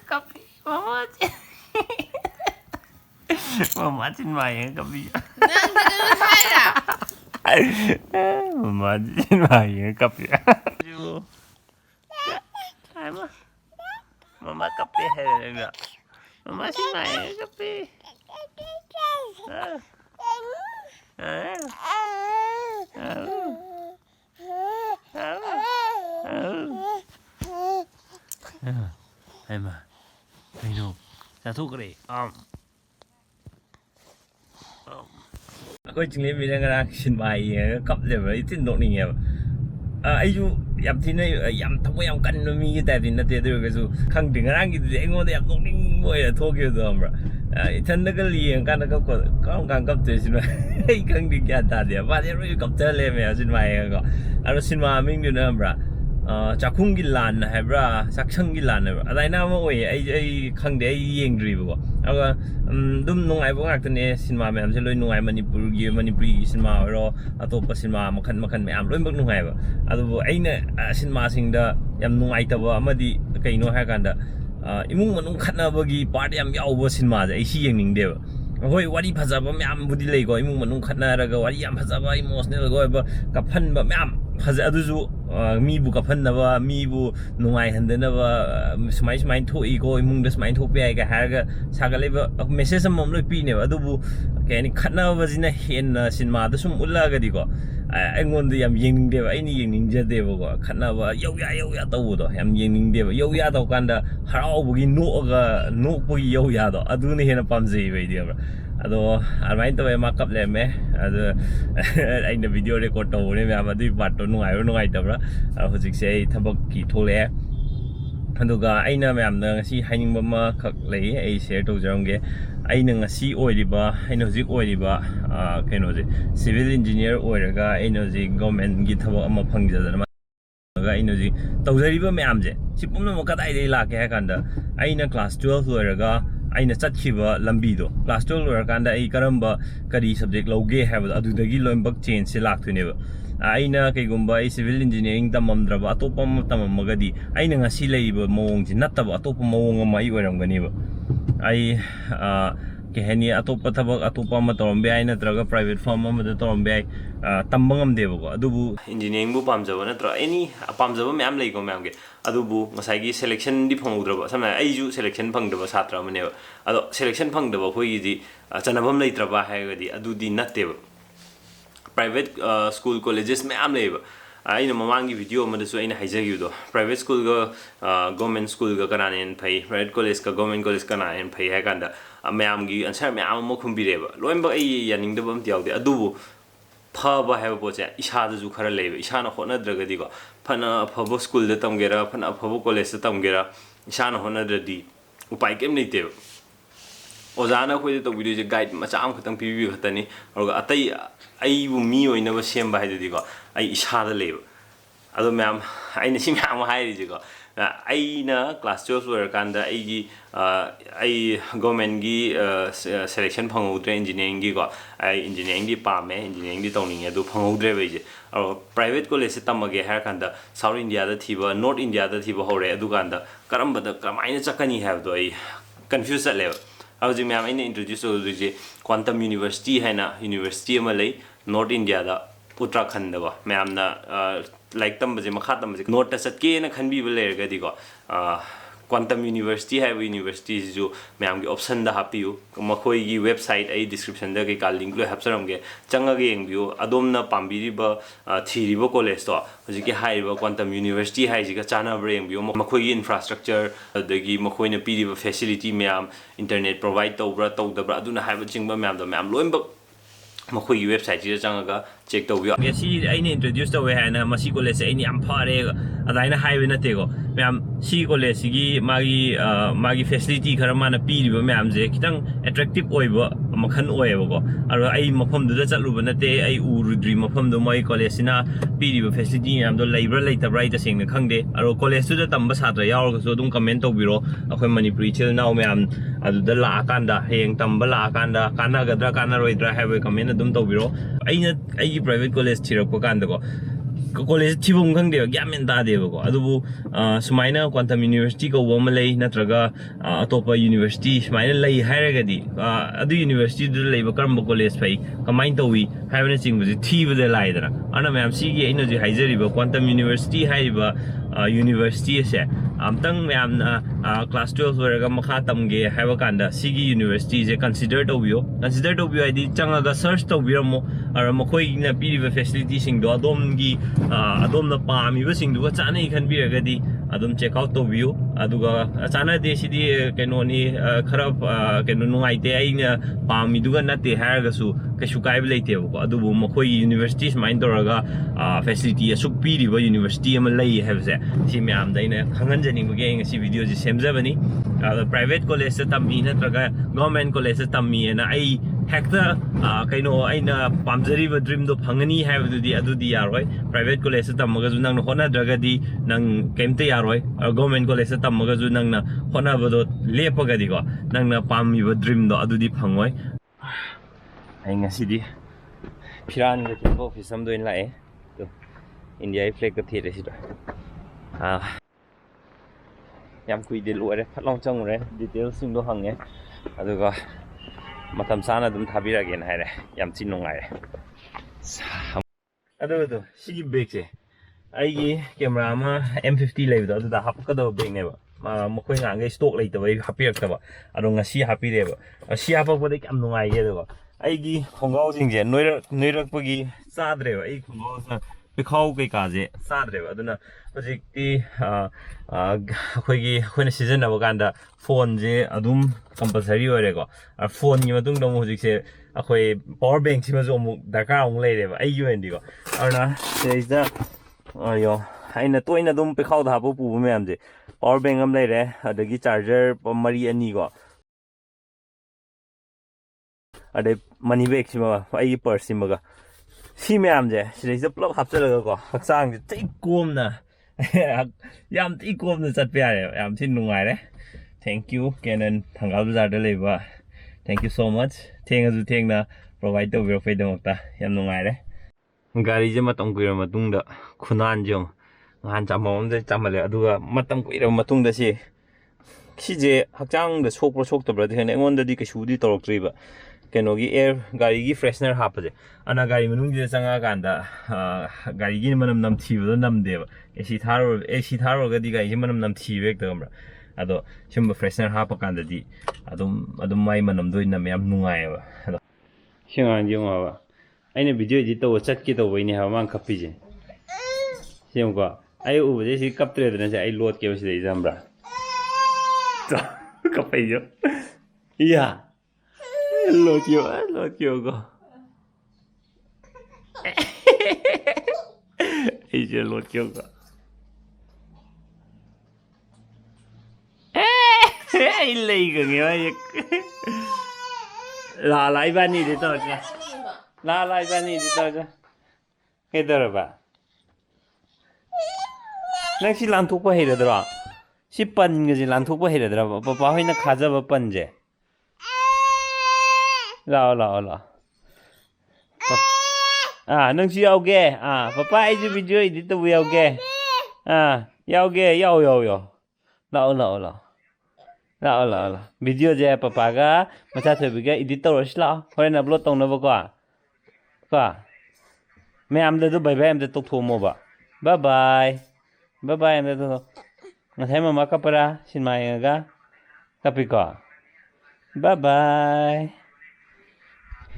Copy. Mama xin mày copy. Nandito kaya. Mama xin mày copy. Mama copy hay Mama xin mày copy. Hay mà Hay đâu Sao thuốc cái gì Aku cingin bilang kan sin bayi kap je itu nak ni ya. Ayu yang sini yang tahu yang kan mi kita di nanti tu kesu kang dengar gitu. Enggak ada yang nak ni boleh Tokyo tu amra. Itu nak liang kan nak kau kap tu sin bayi kang di kia dah dia. Pasal tu kap tu le me sin bayi kau. Aru sin bayi ming tu amra. Cakung gilan hai bra, sakchang gilan hai bra. Adai nama oi, ai khang de ai yeng dri bo. Aga dum nungai bo ngak tane sinma me am se loi nungai Manipuri sinma ro atopa sinma makhan me am loi bak nungai ba. Adu aina sinma singda yam nungai ta ba amadi kaino ha kanda imung manung khatna bagi part yam yaw bo sinma ja ai si yeng ning de ba. Hoi wari phajaba myam budi lei go imung manung khatna raga wari yam phajaba emotional go ba kaphan ba myam phaja aduju mi bu kaphan na ba mi bu nungai handana ba smai thoi go imung da smai thok pai ga har ga sagale ba message am loi pi ne ba adu bu ke ni khatna ba jina hen sinma da sum ulla ga di go aingon da yam yeng de ba ai ni yeng je de ba go khatna ba yau ya taw do yam yeng de ba yau ya taw kan da harau bu gi no ga no bu gi yau ya do adu ni hena pam je ba di ba ado armai to ma kap le me ado ai na video record to ne me ma du part to nungai ta bra hojik se thabak ki thole aduga aina me am na ngasi haining ba ma khak lei ai share to jarong ge aina ngasi oi riba aina hojik oi riba kaino je civil engineer oi raga aina je government gi thabak ama phangja ma ga aina ji tawjari ba me am je sipum no ka dai dei la ke ha kanda aina class 12 oi raga aina chatkiba lambi do class 12 lor kanda ai karamba kari subject loge have adudagi loimbak change se laktune ba aina kaigumba ai civil engineering tamamdraba atopam tamamagadi aina ngasi leiba mawong ji nattaba atop mawong amai oiramgani ba ai ke heni atop thabak atopa ma torombe ai natraga private firm ma da torombe ai tambangam deba ko adubu engineering bu pamjaba natra any pamjaba myam lei ko myam ge adubu ngasai gi selection di phangudra samna ai ju selection phangdaba satra mane ado selection phangdaba khoi di chanabam leitraba haigadi adudi natteba private school colleges myam leiba aina mamangi video ma dasu aina haijagi do private school ga government school ga kananen phai private college ga government college kananen phai ha kanda myam gi answer myam mo khumbireba loimba ai yaning dabam tiawde adubu phaba ha bo cha isa da ju khara leiba isa na hona dragadi go phana phabo school da tamgera phana phabo college da tamgera isa na hona dradi upai kem nei te ozana khoi to video je guide ma cham khatang pi khatani aruga atai ai bu mi oina ba sem ba hai di go ai isa da leba ado myam aina sim myam hai ri je go aina class 12 lor kanda ai gi ai government gi selection phangudre engineering gi go ai engineering di pa me engineering di tawning adu phangudre bai je private college tamage har kanda south india da thiba north india da thiba hore adu kanda karamba da kramaina chakani have do ai confuse level Housing myam aina introduce to je quantum university haina university ma lei north india da Uttarakhand da ba myam na like tam baje makha tam baje north ta satke na khanbi bele ga di go quantum university have university jo myam gi option da hapiu makhoi gi website ai description da ke ka link lo hapsaram ge changa ge engbiu adom na pambiri ba thiri ba college to hoji ke hai ba quantum university hai ji ga chana breng biu makhoi gi infrastructure da gi makhoi na piri ba facility myam internet provide to bra to da bra aduna hai ba chingba myam da myam loim ba makhoi gi website ji changa ga check to biu si ai ne introduce to we ha na masi college ai ni am phare adaina hai we na te go myam si college gi magi facility khara mana pi ri ba myam je kitang attractive oi ba makhan oi ba ko aro ai mafam du da chatlu ba na te ai urudri mafam do mai college na pi ri ba facility yam do leibra leita brai ta sing na khangde aro college tu da tamba satra yaw ga so dum comment to biro akhoi manipuri chil now myam adu da la kanda heng tamba la kanda kana gadra kana roidra have comment dum to biro ai private college thirak ko kanda ko college ꯊꯤꯐꯝ ꯈꯪꯗꯦꯕ ꯒ꯭ꯌꯥꯟ ꯃꯦꯟ ꯇꯥꯗꯦꯕꯀꯣ ꯑꯗꯨꯕꯨ ꯁꯨꯃꯥꯏꯅ quantum university ꯀꯧꯕ ꯑꯃ ꯂꯩ ꯅꯠꯇ꯭ꯔꯒ ꯑꯇꯣꯞꯄ ꯌꯨꯅꯤꯚꯔꯁꯤꯇꯤ ꯁꯨꯃꯥꯏꯅ ꯂꯩ ꯍꯥꯏꯔꯒꯗꯤ ꯑꯗꯨ ꯌꯨꯅꯤꯚꯔꯁꯤꯇꯤꯗꯨꯗ ꯂꯩꯕ ꯀꯔꯝꯕ ꯀꯣꯂꯦꯖ ꯐꯩ ꯀꯃꯥꯏꯅ ꯇꯧꯋꯤ ꯍꯥꯏꯕꯅꯆꯤꯡꯕꯁꯤ ꯊꯤꯕꯗ ꯂꯥꯏꯗꯅ ꯑꯗꯨꯅ ꯃꯌꯥꯝ ꯁꯤꯒꯤ ꯑꯩꯅ ꯍꯧꯖꯤꯛ ꯍꯥꯏꯖꯔꯤꯕ ꯀ꯭ꯋꯥꯟꯇꯝ ꯌꯨꯅꯤꯚꯔꯁꯤꯇꯤ ꯍꯥꯏꯔꯤꯕ ꯌꯨꯅꯤꯚꯔꯁꯤꯇꯤ ꯑꯁꯦ ꯑꯝꯇꯪ ꯃꯌꯥꯝꯅ ꯀ꯭ꯂꯥꯁ 12 ꯂꯣꯏꯔꯒ ꯃꯈꯥ ꯇꯝꯒꯦ ꯍꯥꯏꯕ ꯀꯥꯟꯗ ꯁꯤꯒꯤ ꯌꯨꯅꯤꯚꯔꯁꯤꯇꯤꯁꯦ ꯀꯟꯁꯤꯗꯔ ꯇꯧꯕꯤꯌꯣ ꯍꯥꯏꯗꯤ ꯆꯪꯉꯒ ꯁꯔꯆ ꯇꯧꯕꯤꯔꯝꯃꯣ ꯃꯈꯣꯏꯅ ꯄꯤꯔꯤꯕ ꯐꯦꯁꯤꯂꯤꯇꯤꯁꯤꯡꯗꯣ ꯑꯗꯣꯝꯅ ꯄꯥꯝꯃꯤꯕꯁꯤꯡꯗꯨꯒ ꯆꯥꯅꯩ ꯈꯟꯕꯤꯔꯒꯗꯤ ꯑꯗꯨꯝ ꯆꯦꯛ ꯑꯥꯎꯠ ꯇꯧꯕꯤꯌꯨ ꯑꯗꯨꯒ ꯆꯥꯟꯅꯗꯦ ꯁꯤꯗꯤ ꯀꯩꯅꯣꯅꯤ ꯈꯔ ꯀꯩꯅꯣ ꯅꯨꯡꯉꯥꯏꯇꯦ ꯑꯩꯅ ꯄꯥꯝꯃꯤꯗꯨꯒ ꯅꯠꯇꯦ ꯍꯥꯏꯔꯒꯁꯨ ꯀꯩꯁꯨ ꯀꯥꯏꯕ ꯂꯩꯇꯦꯕꯀꯣ ꯑꯗꯨꯕꯨ ꯃꯈꯣꯏꯒꯤ ꯌꯨꯅꯤꯚꯔꯁꯤꯇꯤ ꯁꯨꯃꯥꯏꯅ ꯇꯧꯔꯒ ꯐꯦꯁꯤꯂꯤꯇꯤ ꯑꯁꯨꯛ ꯄꯤꯔꯤꯕ ꯌꯨꯅꯤꯚꯔꯁꯤꯇꯤ ꯑꯃ ꯂꯩ ꯍꯥꯏꯕꯁꯦ ꯁꯤ ꯃꯌꯥꯝꯗ ꯑꯩꯅ ꯈꯪꯍꯟꯖꯅꯤꯡꯕꯒꯤ ꯑꯩ ꯉꯁꯤ ꯚꯤꯗꯤꯑꯣꯁꯤ ꯁꯦꯝꯖꯕꯅꯤ ꯄ꯭ꯔꯥꯏꯚꯦꯠ ꯀꯣꯂꯦꯖꯇ ꯇꯝꯃꯤ ꯅꯠꯇ꯭ꯔꯒ ꯒꯚꯔꯟꯃꯦꯟꯠ ꯀꯣꯂꯦꯖꯇ ꯇꯝꯃꯤꯅ ꯑꯩ ꯍꯦꯛꯇ ꯀꯩꯅꯣ ꯑꯩꯅ ꯄꯥꯝꯖꯔꯤꯕ ꯗ꯭ꯔꯤꯝꯗꯣ ꯐꯪꯒꯅꯤ ꯑꯗꯨꯗꯤ ꯌꯥꯔꯣꯏ ꯄ꯭ꯔꯥꯏꯚꯦꯠ ꯀꯣꯂꯦꯖꯇ ꯇꯝꯃꯒꯁꯨ ꯅꯪꯅ ꯍꯣꯠꯅꯗ꯭ꯔꯒꯗꯤ ꯅꯪ ꯀꯩꯝꯇ ꯌꯥꯔꯣꯏ ꯒꯚꯔꯟꯃꯦꯟꯠ ꯀꯣꯂꯦꯖꯇ ꯇꯝꯃꯒꯁꯨ ꯅꯪꯅ ꯍꯣꯠꯅꯕꯗꯣ ꯂꯦꯞꯄꯒꯗꯤꯀꯣ ꯅꯪꯅ ꯄꯥꯝꯃꯤꯕ ꯗ꯭ꯔꯤꯝꯗꯣ ꯑꯗꯨꯗꯤ ꯐꯪꯉꯣꯏ ꯑꯩ ꯉꯁꯤꯗꯤ ꯐꯤꯔꯥꯟꯒ ꯊꯦꯠꯄ ꯑꯣꯐꯤꯁ ꯑꯃꯗ ꯑꯣꯏꯅ ꯂꯥꯛꯑꯦ ꯑꯗꯣ ꯏꯟꯗꯤꯌꯥꯒꯤ ꯐ꯭ꯂꯦꯛꯀ ꯊꯦꯠꯂꯦ ꯁꯤꯗ ꯌꯥꯝ ꯀꯨꯏꯗꯦ ꯂꯣꯏꯔꯦ ꯐꯠ ꯂꯥꯎ ꯆꯪꯉꯨꯔꯦ ꯗꯤꯇꯦꯜꯁꯤꯡꯗꯣ ꯍꯪꯉꯦ ꯑꯗꯨꯒ ꯃꯇꯝ ꯆꯥꯅ ꯑꯗꯨꯝ ꯊꯥꯕꯤꯔꯛꯑꯒꯦꯅ ꯍꯥꯏꯔꯦ ꯌꯥꯝ ꯊꯤ ꯅꯨꯡꯉꯥꯏꯔꯦ ꯑꯗꯨ ꯁꯤꯒꯤ ꯕꯦꯒꯁꯦ ꯑꯩꯒꯤ ꯀꯦꯃꯦꯔꯥ ꯑꯃ M50 ꯂꯩꯕꯗꯣ ꯑꯗꯨꯗ ꯍꯥꯞꯀꯗꯕ ꯕꯦꯒꯅꯦꯕ ꯃꯈꯣꯏ ꯉꯍꯥꯟꯈꯩ ꯁ꯭ꯇꯣꯛ ꯂꯩꯇꯕꯩ ꯍꯥꯞꯄꯤꯔꯛꯇꯕ ꯑꯗꯣ ꯉꯁꯤ ꯍꯥꯞꯄꯤꯔꯛꯑꯦꯕ ꯁꯤ ꯍꯥꯞꯄꯛꯄꯗ ꯌꯥꯝ ꯅꯨꯡꯉꯥꯏꯒꯦ ꯑꯗꯨꯒ ꯑꯩꯒꯤ ꯈꯣꯡꯒ꯭ꯔꯥꯎꯁꯤꯡꯁꯦ ꯅꯣꯏꯔꯛꯄꯒꯤ ꯆꯥꯗ꯭ꯔꯦꯕ ꯑꯩ ꯈꯣꯡꯒ꯭ꯔꯥꯎꯁꯤꯅ ꯄꯤꯈꯥꯎ ꯀꯩꯀꯥꯁꯦ ꯆꯥꯗ꯭ꯔꯦꯕ ꯑꯗꯨꯅ ꯍꯧꯖꯤꯛꯇꯤ ꯑꯩꯈꯣꯏꯅ ꯁꯤꯖꯤꯟꯅꯕ ꯀꯥꯟꯗ ꯐꯣꯟꯁꯦ ꯑꯗꯨꯝ ꯀꯝꯄꯜꯁꯔꯤ ꯑꯣꯏꯔꯦꯀꯣ ꯐꯣꯟꯒꯤ ꯃꯇꯨꯡꯗ ꯑꯃꯨꯛ ꯍꯧꯖꯤꯛꯁꯦ ꯑꯩꯈꯣꯏ ꯄꯋꯥꯔ ꯕꯦꯡꯛꯁꯤꯃꯁꯨ ꯑꯃꯨꯛ ꯗꯔꯀꯥꯔ ꯑꯃꯨꯛ ꯂꯩꯔꯦꯕ ꯑꯩꯒꯤ ꯑꯣꯏꯅꯗꯤꯀꯣ ꯑꯗꯨꯅ ꯁꯤꯗꯩꯁꯤꯗ ꯑꯩꯅ ꯇꯣꯏꯅ ꯑꯗꯨꯝ ꯄꯤꯈꯥꯎꯗ ꯍꯥꯞꯄ ꯄꯨꯕ ꯃꯌꯥꯝꯁꯦ ꯄꯋꯥꯔ ꯕꯦꯡꯛ ꯑꯃ ꯂꯩꯔꯦ ꯑꯗꯒꯤ ꯆꯥꯔꯖꯔ ꯃꯔꯤ ꯑꯅꯤꯀꯣ ꯑꯗꯩ ꯃꯅꯤ ꯕꯦꯒꯁꯤꯃꯒ ꯑꯩꯒꯤ ꯄꯔꯁꯁꯤꯃꯒ ꯁꯤ ꯃꯌꯥꯝꯁꯦ ꯁꯤꯗꯩꯁꯤꯗ ꯄꯨꯂꯞ ꯍꯥꯞꯆꯤꯜꯂꯒꯀꯣ ꯍꯛꯆꯥꯡꯁꯦ ꯊꯤ ꯀꯣꯝꯅ ꯌꯥꯝ ꯊꯤ ꯀꯣꯝꯅ ꯆꯠꯄ ꯌꯥꯔꯦꯕ ꯌꯥꯝ ꯊꯤ ꯅꯨꯡꯉꯥꯏꯔꯦ ꯊꯦꯡꯛ ꯌꯨ ꯀꯦꯅꯟ ꯊꯪꯒꯥꯜ ꯕꯖꯥꯔꯗ ꯂꯩꯕ ꯊꯦꯡꯛ ꯌꯨ ꯁꯣ ꯃꯆ ꯊꯦꯡꯉꯁꯨ ꯊꯦꯡꯅ ꯄ꯭ꯔꯣꯚꯥꯏꯠ ꯇꯧꯕꯤꯔꯛꯄꯩꯗꯃꯛꯇ ꯌꯥꯝ ꯅꯨꯡꯉꯥꯏꯔꯦ ꯒꯥꯔꯤꯁꯦ ꯃꯇꯝ ꯀꯨꯏꯔꯕ ꯃꯇꯨꯡꯗ ꯈꯨꯅꯥꯟꯁꯦ ꯑꯃꯨꯛ ꯅꯍꯥꯟ ꯆꯥꯝꯕꯝ ꯑꯃꯗ ꯆꯥꯝꯍꯜꯂꯦ ꯑꯗꯨꯒ ꯃꯇꯝ ꯀꯨꯏꯔꯕ ꯃꯇꯨꯡꯗ ꯁꯤꯁꯦ ꯍꯛꯆꯥꯡꯗ ꯁꯣꯛꯄ꯭ꯔꯥ ꯁꯣꯛꯇꯕ꯭ꯔꯥꯗꯤ ꯈꯪꯗꯦ ꯑꯩꯉꯣꯟꯗꯗꯤ ꯀꯩꯁꯨꯕꯨꯗꯤ ꯇꯧꯔꯛꯇ꯭ꯔꯤꯕ ꯀꯩꯅꯣꯒꯤ ꯒꯥꯔꯤꯒꯤ ꯐ꯭ꯔꯦꯁꯅꯔ ꯍꯥꯞꯄꯁꯦ ꯑꯗꯨꯅ ꯒꯥꯔꯤ ꯃꯅꯨꯡꯁꯤꯗ ꯆꯪꯉꯛꯑꯀꯥꯟꯗ ꯒꯥꯔꯤꯒꯤ ꯃꯅꯝ ꯅꯝꯊꯤꯕꯗꯣ ꯅꯝꯗꯦꯕ AC ꯊꯥꯔꯨꯔꯒꯗꯤ ꯒꯥꯔꯤꯁꯦ ꯃꯅꯝ ꯅꯝꯊꯤꯕ ꯍꯦꯛꯇ ꯈꯪꯕ꯭ꯔꯥ ꯑꯗꯣ ꯁꯤꯒꯨꯝꯕ ꯐ꯭ꯔꯦꯁꯅꯔ ꯍꯥꯞꯄ ꯀꯥꯟꯗꯗꯤ ꯑꯗꯨꯝ ꯃꯥꯏ ꯃꯅꯝꯗꯣ ꯅꯝꯃꯦ ꯌꯥꯝ ꯅꯨꯡꯉꯥꯏꯑꯕ ꯑꯗꯣ ꯁꯤ ꯑꯉꯥꯡꯁꯦ ꯌꯦꯡꯉꯣꯕ ꯑꯩꯅ ꯚꯤꯗꯤꯑꯣ ꯏꯗꯤꯠ ꯇꯧꯕ ꯆꯠꯀꯦ ꯇꯧꯕꯩꯅꯦ ꯍꯥꯏꯕ ꯃꯥꯅ ꯀꯞꯄꯤꯁꯦ ꯌꯦꯡꯉꯨꯀꯣ ꯑꯩ ꯎꯕꯁꯦ ꯁꯤ ꯀꯞꯇ꯭ꯔꯦꯗꯅ ꯑꯩ ꯂꯣꯠꯀꯦꯕ ꯁꯤꯗꯩꯁꯦ ꯈꯪꯕ꯭ꯔꯥ ꯀꯞꯄꯩꯁꯨ ꯏꯌꯥ ꯂꯣꯠꯀꯦꯕꯀꯣ ꯑꯩꯁꯦ ꯂꯣꯠꯀꯦꯕꯀꯣ ꯑꯩ ꯂꯩꯒꯉꯦꯕ ꯂꯥꯛ ꯏꯕꯥꯅꯤꯗꯤ ꯇꯧꯔꯁꯤꯅ ꯂꯥꯛ ꯏꯕꯥꯅꯤꯗꯤ ꯇꯧꯔꯁꯤꯅ ꯀꯩꯗꯧꯔꯕ ꯅꯪ ꯁꯤ ꯂꯥꯟꯊꯣꯛꯄ ꯍꯩꯔꯗ꯭ꯔꯣ ꯁꯤ ꯄꯟꯒꯁꯦ ꯂꯥꯟꯊꯣꯛꯄ ꯍꯩꯔꯗ꯭ꯔꯕ ꯄꯄꯥ ꯍꯣꯏꯅ ꯈꯥꯖꯕ ꯄꯟꯁꯦ ꯂꯥꯛꯑꯣ ꯅꯪꯁꯨ ꯌꯥꯎꯒꯦ ꯄꯄꯥ ꯑꯩꯁꯨ ꯚꯤꯗꯤꯑꯣ ꯏꯗꯤꯠ ꯇꯧꯕ ꯌꯥꯎꯒꯦ ꯌꯥꯎꯒꯦ ꯌꯥꯎ ꯂꯥꯛꯑꯣ ꯚꯤꯗꯤꯑꯣꯁꯦ ꯄꯄꯥꯒ ꯃꯆꯥ ꯊꯣꯏꯕꯤꯒ ꯏꯗꯤꯠ ꯇꯧꯔꯁꯤ ꯂꯥꯛꯑꯣ ꯍꯣꯔꯦꯟ ꯑꯞꯂꯣꯗ ꯇꯧꯅꯕꯀꯣ ꯃꯌꯥꯝꯗ ꯑꯗꯨ ꯕꯥꯏ ꯕꯥꯏ ꯑꯝꯇ ꯇꯧꯊꯣꯛꯑꯝꯃꯣꯕ ꯕꯥꯏ ꯑꯝꯇ ꯇꯧꯊꯣꯛ ꯉꯁꯥꯏ ꯃꯃꯥ ꯀꯞꯄꯔꯥ ꯁꯤꯅꯦꯃꯥ ꯌꯦꯡꯉꯒ ꯀꯞꯄꯤꯀꯣ ꯕꯥꯏ